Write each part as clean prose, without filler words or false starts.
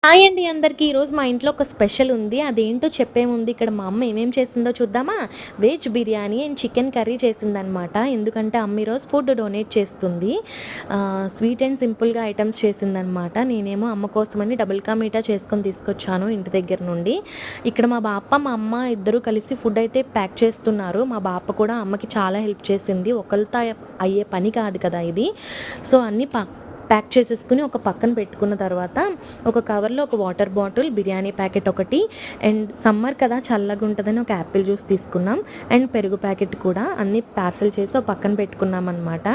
Hi అండి అందరికీ. ఈరోజు మా ఇంట్లో ఒక స్పెషల్ ఉంది. అదేంటో చెప్పే ముందు ఇక్కడ మా అమ్మ ఏమేం చేసిందో చూద్దామా? Veg biryani and chicken curry చేసిందనమాట. ఎందుకంటే అమ్మ ఈరోజు ఫుడ్ డొనేట్ చేస్తుంది. స్వీట్ అండ్ సింపుల్‌గా ఐటెమ్స్ చేసిందనమాట. నేనేమో అమ్మ కోసమని డబుల్ కా మీఠా చేసుకొని తీసుకొచ్చాను ఇంటి దగ్గర నుండి. ఇక్కడ మా బాప, మా అమ్మ ఇద్దరూ కలిసి ఫుడ్ అయితే ప్యాక్ చేస్తున్నారు. మా బాప కూడా అమ్మకి చాలా హెల్ప్ చేసింది. ఒకళ్ళతో అయ్యే పని కాదు కదా ఇది. సో అన్నీ ప్యాక్ చేసేసుకుని ఒక పక్కన పెట్టుకున్న తర్వాత ఒక కవర్లో ఒక వాటర్ బాటిల్, బిర్యానీ ప్యాకెట్ ఒకటి, అండ్ సమ్మర్ కదా చల్లగా ఉంటుందని ఒక యాపిల్ జ్యూస్ తీసుకున్నాం, అండ్ పెరుగు ప్యాకెట్ కూడా అన్నీ పార్సల్ చేసి ఒక పక్కన పెట్టుకున్నాం అనమాట.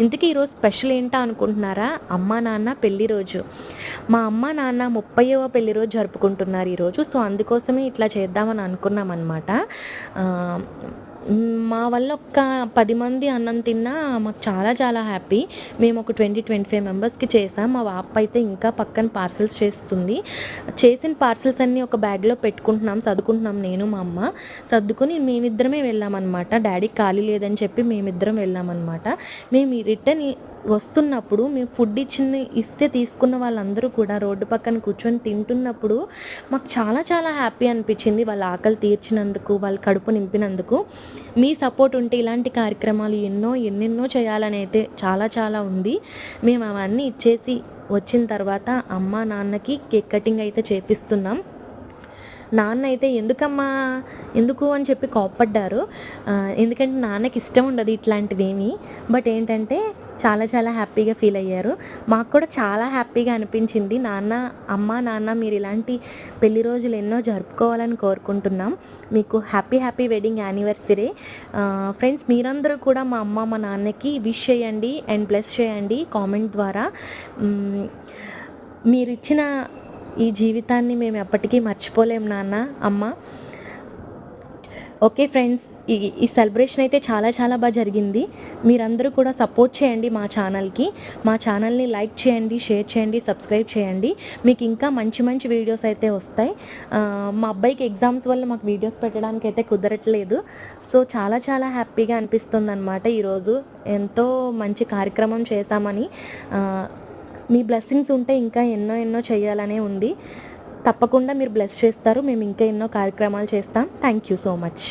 ఇంతకీ ఈరోజు స్పెషల్ ఏంటా అనుకుంటున్నారా? అమ్మా నాన్న పెళ్లి రోజు. మా అమ్మ నాన్న 30వ పెళ్లి రోజు జరుపుకుంటున్నారు ఈరోజు. సో అందుకోసమే ఇట్లా చేద్దామని అనుకున్నాం అనమాట. మా వల్ల ఒక 10 మంది అన్నం తిన్నా మాకు చాలా చాలా హ్యాపీ. మేము ఒక 25 మెంబర్స్కి చేసాం. మా పాప అయితే ఇంకా పక్కన పార్సల్స్ చేస్తుంది. చేసిన పార్సల్స్ అన్నీ ఒక బ్యాగ్లో పెట్టుకుంటున్నాం, సర్దుకుంటున్నాం నేను మా అమ్మ. సర్దుకుని మేమిద్దరమే వెళ్ళామన్నమాట. డాడీకి ఖాళీ లేదని చెప్పి మేమిద్దరం వెళ్ళామన్నమాట. మేము ఈ రిటర్న్ వస్తున్నప్పుడు మేము ఫుడ్ ఇస్తే తీసుకున్న వాళ్ళందరూ కూడా రోడ్డు పక్కన కూర్చొని తింటున్నప్పుడు మాకు చాలా చాలా హ్యాపీ అనిపించింది. వాళ్ళ ఆకలి తీర్చినందుకు, వాళ్ళ కడుపు నింపినందుకు. మీ సపోర్ట్ ఉంటే ఇలాంటి కార్యక్రమాలు ఎన్నెన్నో చేయాలని అయితే చాలా చాలా ఉంది. మేము అవన్నీ ఇచ్చేసి వచ్చిన తర్వాత అమ్మ నాన్నకి కేక్ కటింగ్ అయితే చేపిస్తున్నాం. నాన్న అయితే ఎందుకు అని చెప్పి కోప్పడ్డారు. ఎందుకంటే నాన్నకి ఇష్టం ఉండదు ఇట్లాంటివేమీ. బట్ ఏంటంటే చాలా చాలా హ్యాపీగా ఫీల్ అయ్యారు. మాకు కూడా చాలా హ్యాపీగా అనిపించింది. నాన్న మీరు ఇలాంటి పెళ్లి రోజులు ఎన్నో జరుపుకోవాలని కోరుకుంటున్నాం. మీకు హ్యాపీ వెడ్డింగ్ యానివర్సరీ. ఫ్రెండ్స్, మీరందరూ కూడా మా అమ్మ మా నాన్నకి విష్ చేయండి అండ్ బ్లెస్ చేయండి కామెంట్ ద్వారా. మీరు ఇచ్చిన ఈ జీవితాన్ని మేము ఎప్పటికీ మర్చిపోలేం నాన్న, అమ్మ. ఓకే ఫ్రెండ్స్, ఈ సెలబ్రేషన్ అయితే చాలా చాలా బాగా జరిగింది. మీరందరూ కూడా సపోర్ట్ చేయండి మా ఛానల్కి. మా ఛానల్ని లైక్ చేయండి, షేర్ చేయండి, సబ్స్క్రైబ్ చేయండి. మీకు ఇంకా మంచి మంచి వీడియోస్ అయితే వస్తాయి. మా అబ్బాయికి ఎగ్జామ్స్ వల్ల మాకు వీడియోస్ పెట్టడానికి అయితే కుదరట్లేదు. సో చాలా చాలా హ్యాపీగా అనిపిస్తుంది అనమాట. ఈరోజు ఎంతో మంచి కార్యక్రమం చేశామని. మీ బ్లెస్సింగ్స్ ఉంటే ఇంకా ఎన్నో చేయాలనే ఉంది. తప్పకుండా మీరు బ్లెస్ చేస్తారు. మేము ఇంకా ఎన్నో కార్యక్రమాలు చేస్తాం. Thank you so much.